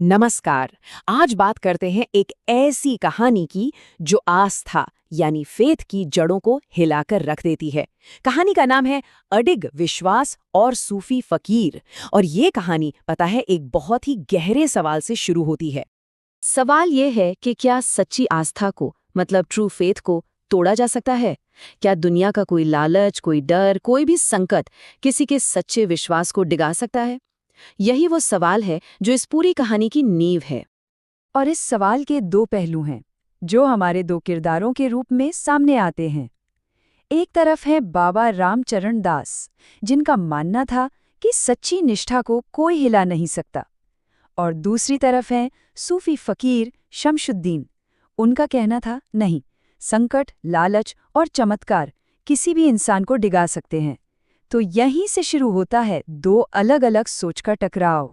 नमस्कार। आज बात करते हैं एक ऐसी कहानी की जो आस्था यानी फेथ की जड़ों को हिलाकर रख देती है। कहानी का नाम है अडिग विश्वास और सूफी फकीर। और ये कहानी पता है एक बहुत ही गहरे सवाल से शुरू होती है। सवाल ये है कि क्या सच्ची आस्था को मतलब ट्रू फेथ को तोड़ा जा सकता है? क्या दुनिया का कोई लालच, कोई डर, कोई भी संकट किसी के सच्चे विश्वास को डिगा सकता है? यही वो सवाल है जो इस पूरी कहानी की नींव है। और इस सवाल के दो पहलू हैं जो हमारे दो किरदारों के रूप में सामने आते हैं। एक तरफ है बाबा रामचरण दास, जिनका मानना था कि सच्ची निष्ठा को कोई हिला नहीं सकता, और दूसरी तरफ है सूफी फकीर शमशुद्दीन। उनका कहना था नहीं, संकट, लालच और चमत्कार किसी भी इंसान को डिगा सकते हैं। तो यहीं से शुरू होता है दो अलग अलग सोच का टकराव।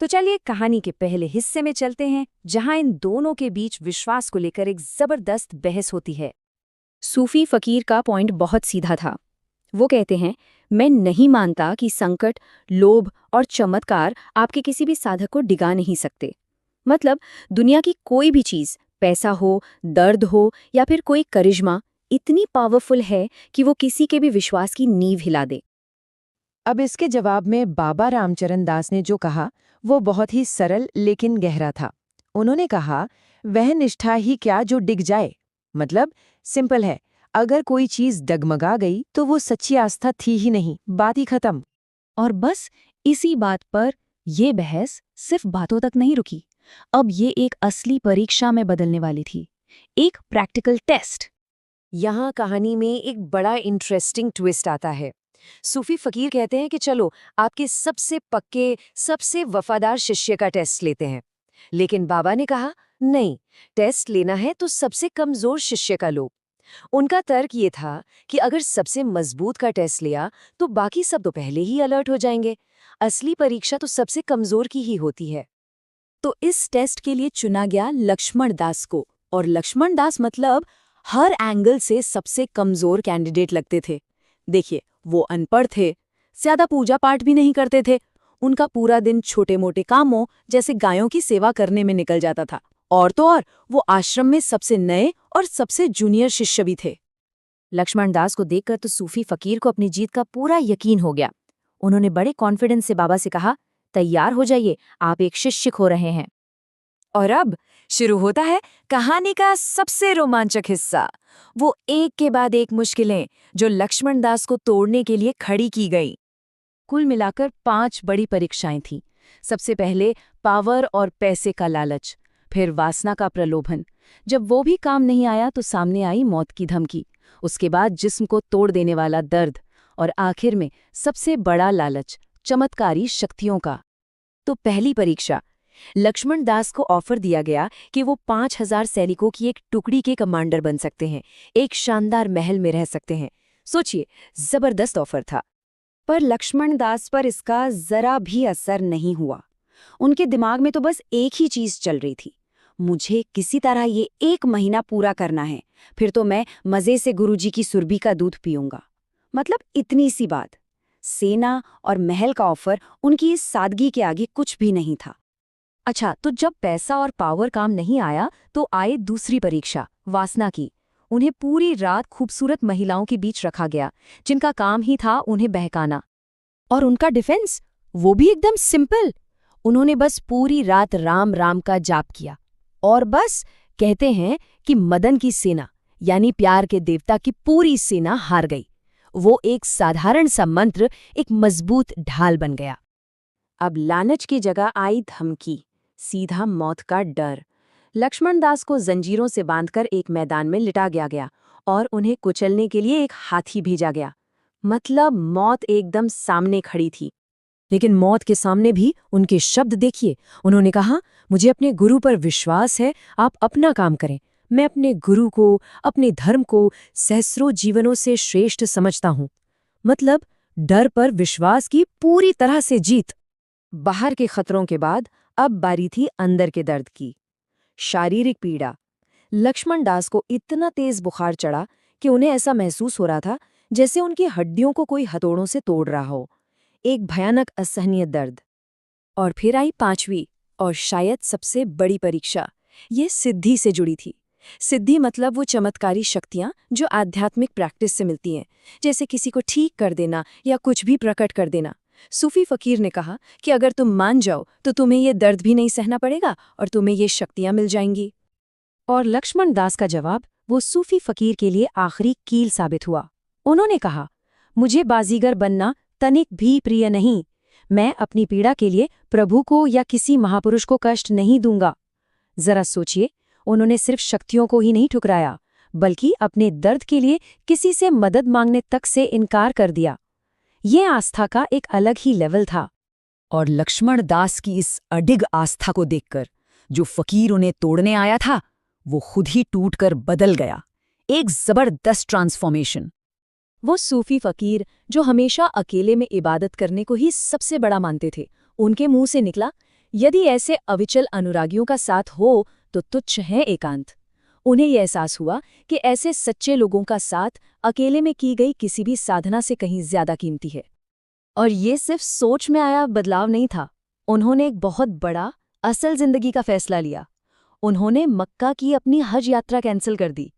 तो चलिए कहानी के पहले हिस्से में चलते हैं, जहां इन दोनों के बीच विश्वास को लेकर एक जबरदस्त बहस होती है। सूफी फकीर का पॉइंट बहुत सीधा था। वो कहते हैं, मैं नहीं मानता कि संकट, लोभ और चमत्कार आपके किसी भी साधक को डिगा नहीं सकते। मतलब दुनिया की कोई भी चीज, पैसा हो, दर्द हो या फिर कोई करिश्मा, इतनी पावरफुल है कि वो किसी के भी विश्वास की नींव हिला दे। अब इसके जवाब में बाबा रामचरण दास ने जो कहा वो बहुत ही सरल लेकिन गहरा था। उन्होंने कहा, वह निष्ठा ही क्या जो डिग जाए। मतलब सिंपल है, अगर कोई चीज डगमगा गई तो वो सच्ची आस्था थी ही नहीं, बात ही खत्म। और बस इसी बात पर ये बहस सिर्फ बातों तक नहीं रुकी। अब ये एक असली परीक्षा में बदलने वाली थी, एक प्रैक्टिकल टेस्ट। यहाँ कहानी में एक बड़ा इंटरेस्टिंग ट्विस्ट आता है। सूफी फकीर कहते हैं कि चलो आपके सबसे पक्के, सबसे वफादार शिष्य का टेस्ट लेते हैं। लेकिन बाबा ने कहा नहीं, टेस्ट लेना है तो सबसे कमजोर शिष्य का लो। उनका तर्क ये था कि अगर सबसे मजबूत का टेस्ट लिया तो बाकी सब तो पहले ही अलर्ट हो जाएंगे। असली परीक्षा तो सबसे कमजोर की ही होती है। तो इस टेस्ट के लिए चुना गया लक्ष्मण दास को। और लक्ष्मण दास मतलब हर एंगल से सबसे कमजोर कैंडिडेट लगते थे। देखिए, वो अनपढ़ थे, ज्यादा पूजा पाठ भी नहीं करते थे। उनका पूरा दिन छोटे मोटे कामों जैसे गायों की सेवा करने में निकल जाता था। और तो और वो आश्रम में सबसे नए और सबसे जूनियर शिष्य भी थे। लक्ष्मण दास को देखकर तो सूफी फकीर को अपनी जीत का पूरा यकीन हो गया। उन्होंने बड़े कॉन्फिडेंस से बाबा से कहा, तैयार हो जाइए, आप एक शिष्य खो रहे हैं। और अब शुरू होता है कहानी का सबसे रोमांचक हिस्सा, वो एक के बाद एक मुश्किलें जो लक्ष्मण दास को तोड़ने के लिए खड़ी की गई। कुल मिलाकर 5 बड़ी परीक्षाएं थीं। सबसे पहले पावर और पैसे का लालच, फिर वासना का प्रलोभन। जब वो भी काम नहीं आया तो सामने आई मौत की धमकी। उसके बाद जिस्म को तोड़ देने वाला दर्द, और आखिर में सबसे बड़ा लालच, चमत्कारी शक्तियों का। तो पहली परीक्षा, लक्ष्मण दास को ऑफर दिया गया कि वो 5000 सैनिकों की एक टुकड़ी के कमांडर बन सकते हैं, एक शानदार महल में रह सकते हैं। सोचिए, जबरदस्त ऑफर था। पर लक्ष्मण दास पर इसका जरा भी असर नहीं हुआ। उनके दिमाग में तो बस एक ही चीज चल रही थी, मुझे किसी तरह ये 1 महीना पूरा करना है, फिर तो मैं मजे से गुरुजी की सुरभि का दूध पीऊंगा। मतलब इतनी सी बात। सेना और महल का ऑफर उनकी इस सादगी के आगे कुछ भी नहीं था। अच्छा, तो जब पैसा और पावर काम नहीं आया तो आए दूसरी परीक्षा, वासना की। उन्हें पूरी रात खूबसूरत महिलाओं के बीच रखा गया, जिनका काम ही था उन्हें बहकाना। और उनका डिफेंस, वो भी एकदम सिंपल। उन्होंने बस पूरी रात राम राम का जाप किया। और बस कहते हैं कि मदन की सेना यानी प्यार के देवता की पूरी सेना हार गई। वो एक साधारण सा मंत्र एक मजबूत ढाल बन गया। अब लालच की जगह आई धमकी, सीधा मौत का डर। लक्ष्मण दास को जंजीरों से बांधकर एक मैदान में लिटा गया और उन्हें कुचलने के लिए एक हाथी भेजा गया। मतलब मौत एकदम सामने खड़ी थी। लेकिन मौत के सामने भी उनके शब्द देखिए। उन्होंने कहा, मुझे अपने गुरु पर विश्वास है, आप अपना काम करें। मैं अपने गुरु को, अपने धर्म को सहस्रों जीवनों से श्रेष्ठ समझता हूं। मतलब डर पर विश्वास की पूरी तरह से जीत। बाहर के खतरों के बाद अब बारी थी अंदर के दर्द की, शारीरिक पीड़ा। लक्ष्मण दास को इतना तेज बुखार चढ़ा कि उन्हें ऐसा महसूस हो रहा था जैसे उनकी हड्डियों को कोई हथौड़ों से तोड़ रहा हो। एक भयानक असहनीय दर्द। और फिर आई 5वीं, और शायद सबसे बड़ी परीक्षा ये सिद्धि से जुड़ी थी। सिद्धि मतलब वो चमत्कारी शक्तियां जो आध्यात्मिक प्रैक्टिस से मिलती हैं, जैसे किसी को ठीक कर देना या कुछ भी प्रकट कर देना। सूफी फकीर ने कहा कि अगर तुम मान जाओ तो तुम्हें ये दर्द भी नहीं सहना पड़ेगा और तुम्हें ये शक्तियां मिल जाएंगी। और लक्ष्मण दास का जवाब वो सूफी फकीर के लिए आखिरी कील साबित हुआ। उन्होंने कहा, मुझे बाजीगर बनना तनिक भी प्रिय नहीं। मैं अपनी पीड़ा के लिए प्रभु को या किसी महापुरुष को कष्ट नहीं दूंगा। जरा सोचिए, उन्होंने सिर्फ शक्तियों को ही नहीं ठुकराया, बल्कि अपने दर्द के लिए किसी से मदद मांगने तक से इनकार कर दिया। ये आस्था का एक अलग ही लेवल था। और लक्ष्मण दास की इस अडिग आस्था को देखकर जो फकीर उन्हें तोड़ने आया था, वो खुद ही टूटकर बदल गया। एक जबरदस्त ट्रांसफॉर्मेशन। वो सूफी फकीर जो हमेशा अकेले में इबादत करने को ही सबसे बड़ा मानते थे, उनके मुंह से निकला, यदि ऐसे अविचल अनुरागियों का साथ हो तो तुच्छ है एकांत। उन्हें यह एहसास हुआ कि ऐसे सच्चे लोगों का साथ अकेले में की गई किसी भी साधना से कहीं ज्यादा कीमती है। और ये सिर्फ सोच में आया बदलाव नहीं था, उन्होंने एक बहुत बड़ा असल जिंदगी का फैसला लिया। उन्होंने मक्का की अपनी हज यात्रा कैंसिल कर दी,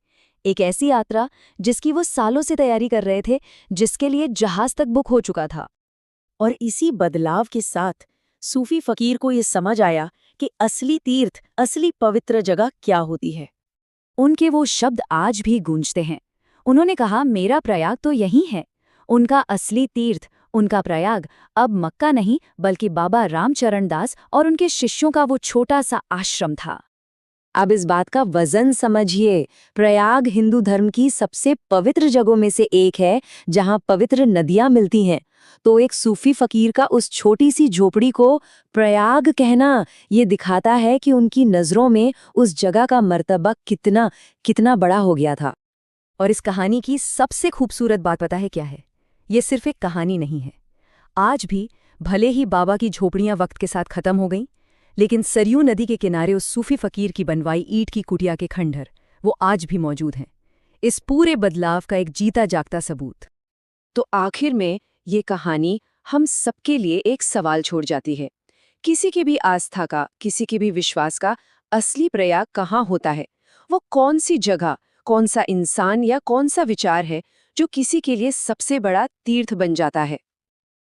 एक ऐसी यात्रा जिसकी वो सालों से तैयारी कर रहे थे, जिसके लिए जहाज तक बुक हो चुका था। और इसी बदलाव के साथ सूफी फकीर को ये समझ आया कि असली तीर्थ, असली पवित्र जगह क्या होती है। उनके वो शब्द आज भी गूंजते हैं। उन्होंने कहा, मेरा प्रयाग तो यही है। उनका असली तीर्थ, उनका प्रयाग अब मक्का नहीं बल्कि बाबा रामचरण दास और उनके शिष्यों का वो छोटा सा आश्रम था। अब इस बात का वजन समझिए। प्रयाग हिंदू धर्म की सबसे पवित्र जगहों में से एक है, जहां पवित्र नदियां मिलती हैं। तो एक सूफी फकीर का उस छोटी सी झोपड़ी को प्रयाग कहना, ये दिखाता है कि उनकी नज़रों में उस जगह का मर्तबा कितना कितना बड़ा हो गया था। और इस कहानी की सबसे खूबसूरत बात पता है क्या है? ये सिर्फ एक कहानी नहीं है। आज भी भले ही बाबा की झोपड़ियां वक्त के साथ खत्म हो गईं, लेकिन सरयू नदी के किनारे उस सूफी फकीर की बनवाई ईंट की कुटिया के खंडहर वो आज भी मौजूद हैं। इस पूरे बदलाव का एक जीता जागता सबूत। तो आखिर में ये कहानी हम सबके लिए एक सवाल छोड़ जाती है। किसी की भी आस्था का, किसी की भी विश्वास का असली प्रयाग कहाँ होता है? वो कौन सी जगह, कौन सा इंसान या कौन सा विचार है जो किसी के लिए सबसे बड़ा तीर्थ बन जाता है?